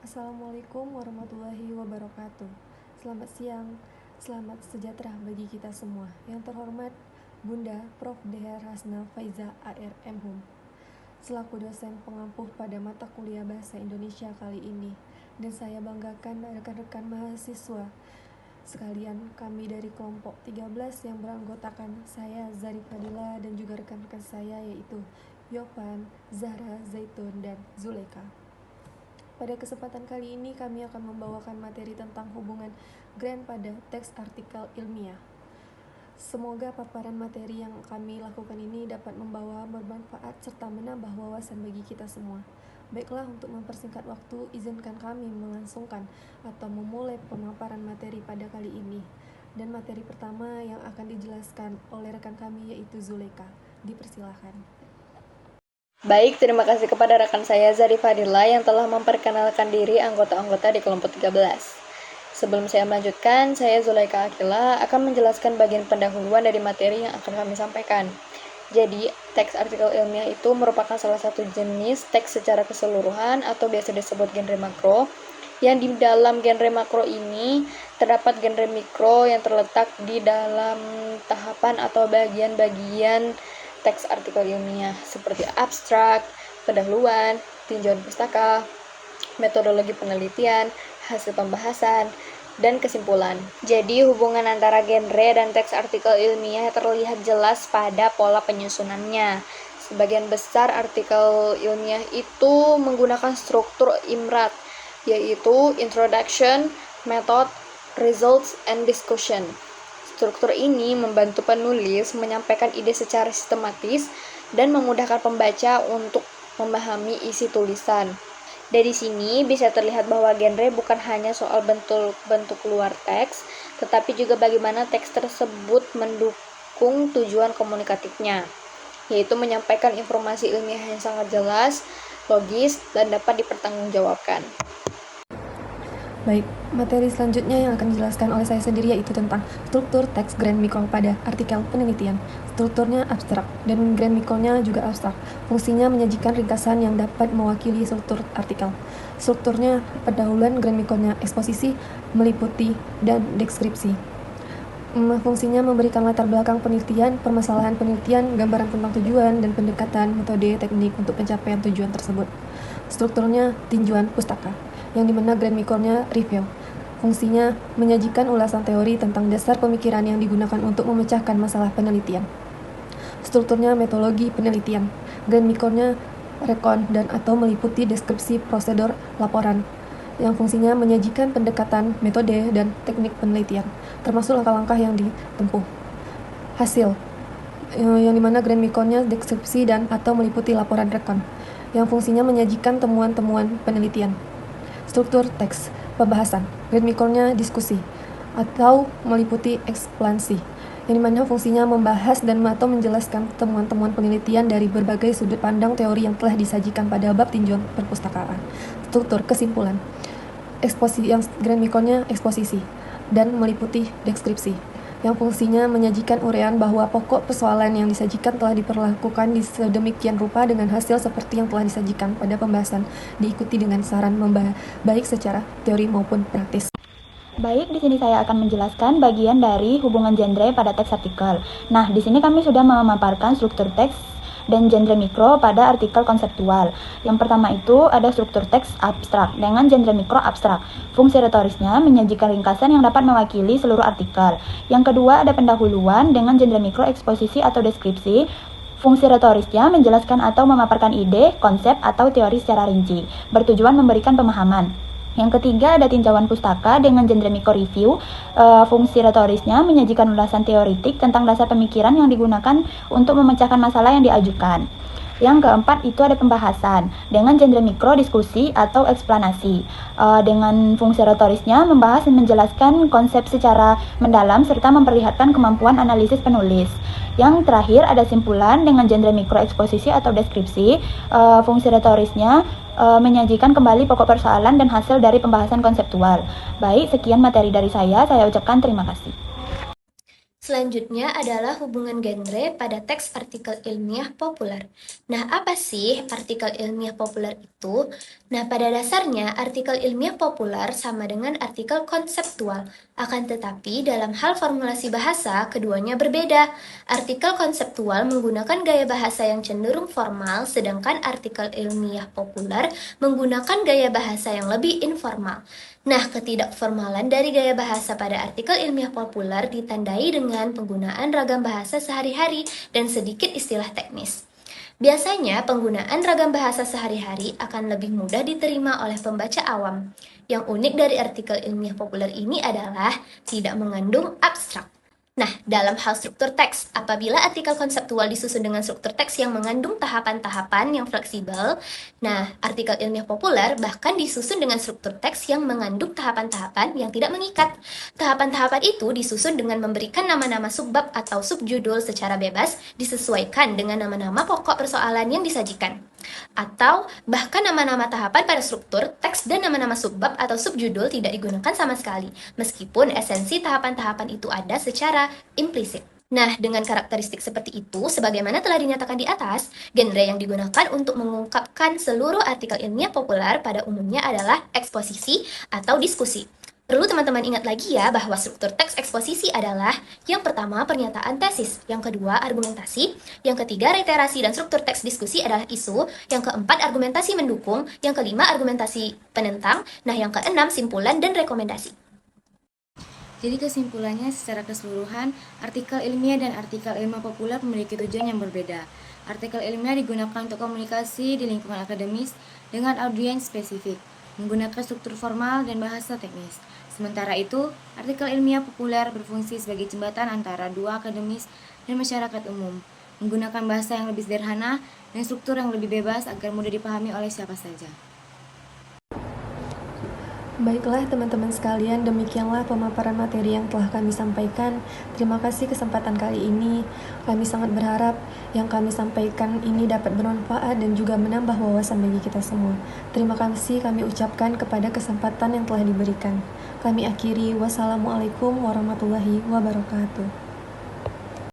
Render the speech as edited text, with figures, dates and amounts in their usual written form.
Assalamualaikum warahmatullahi wabarakatuh. Selamat siang, selamat sejahtera bagi kita semua. Yang terhormat Bunda Prof. Deher Hasna Faiza ARM selaku dosen pengampuh pada mata kuliah Bahasa Indonesia kali ini. Dan saya banggakan rekan-rekan mahasiswa sekalian, kami dari kelompok 13 yang beranggotakan saya Zarif Fadila dan juga rekan-rekan saya yaitu Yovan, Zahra, Zaitun, dan Zuleka. Pada kesempatan kali ini kami akan membawakan materi tentang hubungan grant pada teks artikel ilmiah. Semoga paparan materi yang kami lakukan ini dapat membawa bermanfaat serta menambah wawasan bagi kita semua. Baiklah, untuk mempersingkat waktu, izinkan kami melangsungkan atau memulai pemaparan materi pada kali ini. Dan materi pertama yang akan dijelaskan oleh rekan kami yaitu Zuleka. Dipersilahkan. Baik, terima kasih kepada rekan saya Zarif Fadila yang telah memperkenalkan diri anggota-anggota di kelompok 13. Sebelum saya melanjutkan, saya Zulaika Akila akan menjelaskan bagian pendahuluan dari materi yang akan kami sampaikan. Jadi, teks artikel ilmiah itu merupakan salah satu jenis teks secara keseluruhan atau biasa disebut genre makro, yang di dalam genre makro ini terdapat genre mikro yang terletak di dalam tahapan atau bagian-bagian teks artikel ilmiah seperti abstrak, pendahuluan, tinjauan pustaka, metodologi penelitian, hasil pembahasan, dan kesimpulan. Jadi hubungan antara genre dan teks artikel ilmiah terlihat jelas pada pola penyusunannya. Sebagian besar artikel ilmiah itu menggunakan struktur IMRAT, yaitu Introduction, Method, Results, and Discussion. Struktur ini membantu penulis menyampaikan ide secara sistematis dan memudahkan pembaca untuk memahami isi tulisan. Dari sini bisa terlihat bahwa genre bukan hanya soal bentuk luar teks, tetapi juga bagaimana teks tersebut mendukung tujuan komunikatifnya, yaitu menyampaikan informasi ilmiah yang sangat jelas, logis, dan dapat dipertanggungjawabkan. Baik, materi selanjutnya yang akan dijelaskan oleh saya sendiri yaitu tentang struktur teks grand mikro pada artikel penelitian. Strukturnya abstrak dan grand mikronya juga abstrak. Fungsinya menyajikan ringkasan yang dapat mewakili struktur artikel. Strukturnya pendahuluan, grand mikronya eksposisi, meliputi, dan deskripsi. Fungsinya memberikan latar belakang penelitian, permasalahan penelitian, gambaran tentang tujuan, dan pendekatan, metode, teknik untuk pencapaian tujuan tersebut. Strukturnya tinjauan pustaka, yang dimana grand mikronya review. Fungsinya menyajikan ulasan teori tentang dasar pemikiran yang digunakan untuk memecahkan masalah penelitian. Strukturnya metodologi penelitian. Grand mikronya rekon dan atau meliputi deskripsi prosedur laporan, yang fungsinya menyajikan pendekatan, metode, dan teknik penelitian, termasuk langkah-langkah yang ditempuh. Hasil, yang dimana grand mikronya deskripsi dan atau meliputi laporan rekon, yang fungsinya menyajikan temuan-temuan penelitian. Struktur teks, pembahasan, grand mikronya diskusi, atau meliputi ekspansi, yang dimana fungsinya membahas dan atau menjelaskan temuan-temuan penelitian dari berbagai sudut pandang teori yang telah disajikan pada bab tinjauan perpustakaan. Struktur kesimpulan, eksposisi, yang grand mikronya eksposisi, dan meliputi deskripsi, yang fungsinya menyajikan uraian bahwa pokok persoalan yang disajikan telah diperlakukan di sedemikian rupa dengan hasil seperti yang telah disajikan pada pembahasan, diikuti dengan saran baik secara teori maupun praktis. Baik, di sini saya akan menjelaskan bagian dari hubungan genre pada teks artikel. Nah, di sini kami sudah memaparkan struktur teks dan genre mikro pada artikel konseptual. Yang pertama itu ada struktur teks abstrak dengan genre mikro abstrak. Fungsi retorisnya menyajikan ringkasan yang dapat mewakili seluruh artikel. Yang kedua ada pendahuluan dengan genre mikro eksposisi atau deskripsi. Fungsi retorisnya menjelaskan atau memaparkan ide, konsep, atau teori secara rinci, bertujuan memberikan pemahaman. Yang ketiga ada tinjauan pustaka dengan genre mikro review. Fungsi retorisnya menyajikan ulasan teoritik tentang dasar pemikiran yang digunakan untuk memecahkan masalah yang diajukan. Yang keempat itu ada pembahasan dengan genre mikro diskusi atau eksplanasi. Dengan fungsi retorisnya membahas dan menjelaskan konsep secara mendalam serta memperlihatkan kemampuan analisis penulis. Yang terakhir ada simpulan dengan genre mikro eksposisi atau deskripsi. Fungsi retorisnya menyajikan kembali pokok persoalan dan hasil dari pembahasan konseptual. Baik, sekian materi dari saya ucapkan terima kasih. Selanjutnya adalah hubungan genre pada teks artikel ilmiah populer. Nah, apa sih artikel ilmiah populer itu? Nah, pada dasarnya artikel ilmiah populer sama dengan artikel konseptual. Akan tetapi dalam hal formulasi bahasa, keduanya berbeda. Artikel konseptual menggunakan gaya bahasa yang cenderung formal, sedangkan artikel ilmiah populer menggunakan gaya bahasa yang lebih informal. Nah, ketidakformalan dari gaya bahasa pada artikel ilmiah populer ditandai dengan penggunaan ragam bahasa sehari-hari dan sedikit istilah teknis. Biasanya, penggunaan ragam bahasa sehari-hari akan lebih mudah diterima oleh pembaca awam. Yang unik dari artikel ilmiah populer ini adalah tidak mengandung abstrak. Nah, dalam hal struktur teks, apabila artikel konseptual disusun dengan struktur teks yang mengandung tahapan-tahapan yang fleksibel, nah, artikel ilmiah populer bahkan disusun dengan struktur teks yang mengandung tahapan-tahapan yang tidak mengikat. Tahapan-tahapan itu disusun dengan memberikan nama-nama subbab atau subjudul secara bebas, disesuaikan dengan nama-nama pokok persoalan yang disajikan. Atau bahkan nama-nama tahapan pada struktur, teks dan nama-nama subbab atau subjudul tidak digunakan sama sekali, meskipun esensi tahapan-tahapan itu ada secara implisit. Nah, dengan karakteristik seperti itu, sebagaimana telah dinyatakan di atas, genre yang digunakan untuk mengungkapkan seluruh artikel ilmiah populer pada umumnya adalah eksposisi atau diskusi. Perlu teman-teman ingat lagi ya bahwa struktur teks eksposisi adalah yang pertama pernyataan tesis, yang kedua argumentasi, yang ketiga reiterasi dan struktur teks diskusi adalah isu, yang keempat argumentasi mendukung, yang kelima argumentasi penentang, nah yang keenam simpulan dan rekomendasi. Jadi kesimpulannya secara keseluruhan, artikel ilmiah dan artikel ilmiah populer memiliki tujuan yang berbeda. Artikel ilmiah digunakan untuk komunikasi di lingkungan akademis dengan audiens spesifik, menggunakan struktur formal dan bahasa teknis. Sementara itu, artikel ilmiah populer berfungsi sebagai jembatan antara dua akademis dan masyarakat umum, menggunakan bahasa yang lebih sederhana dan struktur yang lebih bebas agar mudah dipahami oleh siapa saja. Baiklah teman-teman sekalian, demikianlah pemaparan materi yang telah kami sampaikan. Terima kasih kesempatan kali ini. Kami sangat berharap yang kami sampaikan ini dapat bermanfaat dan juga menambah wawasan bagi kita semua. Terima kasih kami ucapkan kepada kesempatan yang telah diberikan. Kami akhiri, wassalamualaikum warahmatullahi wabarakatuh.